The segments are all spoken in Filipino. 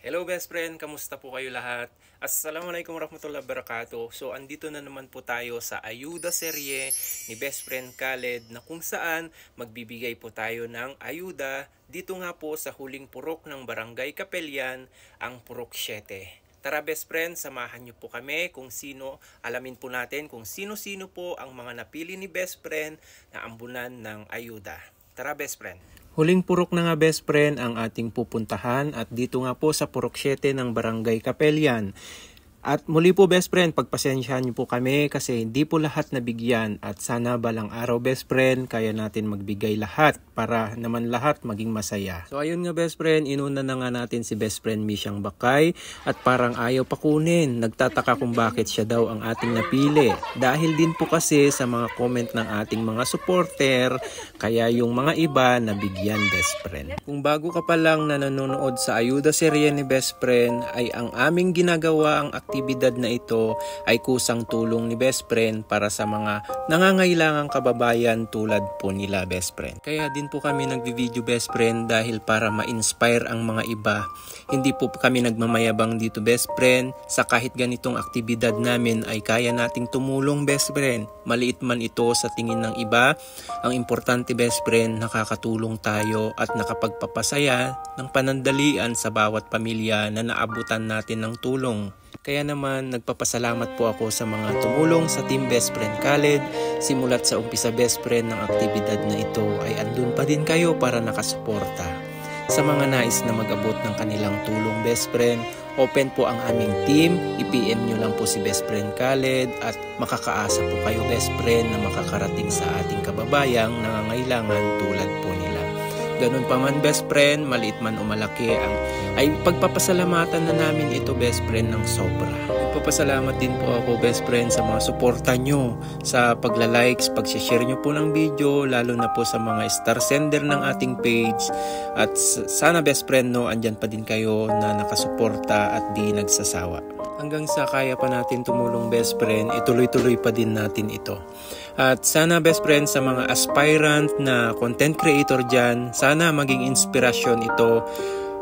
Hello best friend, kamusta po kayo lahat? Assalamualaikum warahmatullahi wabarakatuh. So andito na naman po tayo sa ayuda serye ni best friend Khaled na kung saan magbibigay po tayo ng ayuda dito nga po sa huling purok ng Barangay Kapelian, ang Purok 7. Tara best friend, samahan niyo po kami kung sino, alamin po natin kung sino-sino po ang mga napili ni best friend na ambunan ng ayuda. Tara best friend. Huling purok na nga best friend ang ating pupuntahan at dito nga po sa Purok 7 ng Barangay Kapelian. At muli po best friend, pagpasensyahan niyo po kami kasi hindi po lahat nabigyan at sana balang araw best friend kaya natin magbigay lahat para naman lahat maging masaya. So ayun nga best friend, inuna na nga natin si best friend Misyang Bakay at parang ayaw pa kunin. Nagtataka kung bakit siya daw ang ating napili. Dahil din po kasi sa mga comment ng ating mga supporter kaya yung mga iba nabigyan best friend. Kung bago ka pa lang na nanonood sa ayuda serye ni best friend ay ang aming ginagawa ang aktibidad na ito ay kusang tulong ni best friend para sa mga nangangailangang kababayan tulad po nila best friend. Kaya din po kami nagvi-video best friend dahil para ma-inspire ang mga iba. Hindi po kami nagmamayabang dito best friend sa kahit ganitong aktibidad namin ay kaya nating tumulong best friend. Maliit man ito sa tingin ng iba, ang importante best friend nakakatulong tayo at nakapagpapasaya ng panandalian sa bawat pamilya na naabutan natin ng tulong. Kaya naman nagpapasalamat po ako sa mga tumulong sa Team Best Friend Khaled. Simulat sa umpisa best friend ng aktibidad na ito ay andun pa din kayo para nakasuporta. Sa mga nais na mag-abot ng kanilang tulong best friend, open po ang aming team. I-PM nyo lang po si Best Friend Khaled at makakaasa po kayo best friend na makakarating sa ating kababayang nangangailangan tulad po nila. Ganun pa man best friend, maliit man o malaki ay pagpapasalamatan na namin ito best friend ng sobra. Nagpapasalamat din po ako best friend sa mga suporta nyo, sa pagla-likes, pag-share nyo po ng video, lalo na po sa mga star sender ng ating page. At sana best friend andyan pa din kayo na nakasuporta at di nagsasawa. Hanggang sa kaya pa natin tumulong best friend, ituloy-tuloy pa din natin ito. At sana best friend sa mga aspirant na content creator dyan, sana maging inspirasyon ito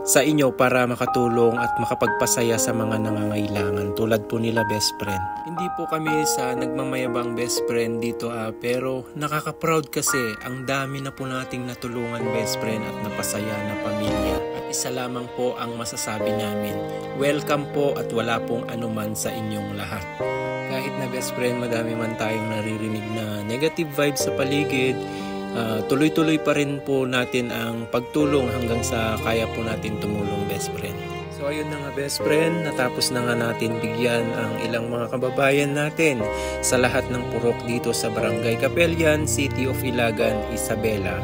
sa inyo para makatulong at makapagpasaya sa mga nangangailangan tulad po nila best friend. Hindi po kami sa nagmamayabang best friend dito pero nakaka-proud kasi ang dami na po nating natulungan best friend at napasaya na pamilya. At isa lamang po ang masasabi namin, welcome po at wala pong anuman sa inyong lahat. Kahit na best friend madami man tayong naririnig na negative vibes sa paligid, tuloy-tuloy pa rin po natin ang pagtulong hanggang sa kaya po natin tumulong best friend. So ayun na nga best friend, natapos na nga natin bigyan ang ilang mga kababayan natin sa lahat ng purok dito sa Barangay Kapelian, City of Ilagan, Isabela.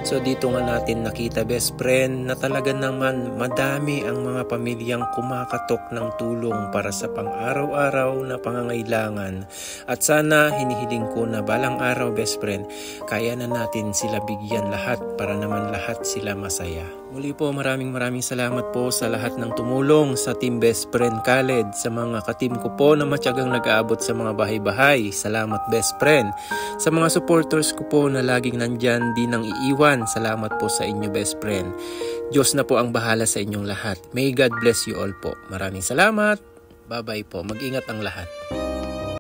So dito nga natin nakita best friend na talaga naman madami ang mga pamilyang kumakatok ng tulong para sa pang-araw-araw na pangangailangan. At sana hinihiling ko na balang araw best friend, kaya na natin sila bigyan lahat para naman lahat sila masaya. Muli po maraming salamat po sa lahat ng tumulong sa Team Best Friend Khaled, sa mga ka-team ko po na matyagang nag-aabot sa mga bahay-bahay. Salamat best friend. Sa mga supporters ko po na laging nandyan di nang iiwan, salamat po sa inyo best friend. Diyos na po ang bahala sa inyong lahat. May God bless you all po. Maraming salamat. Bye-bye po. Mag-ingat ang lahat.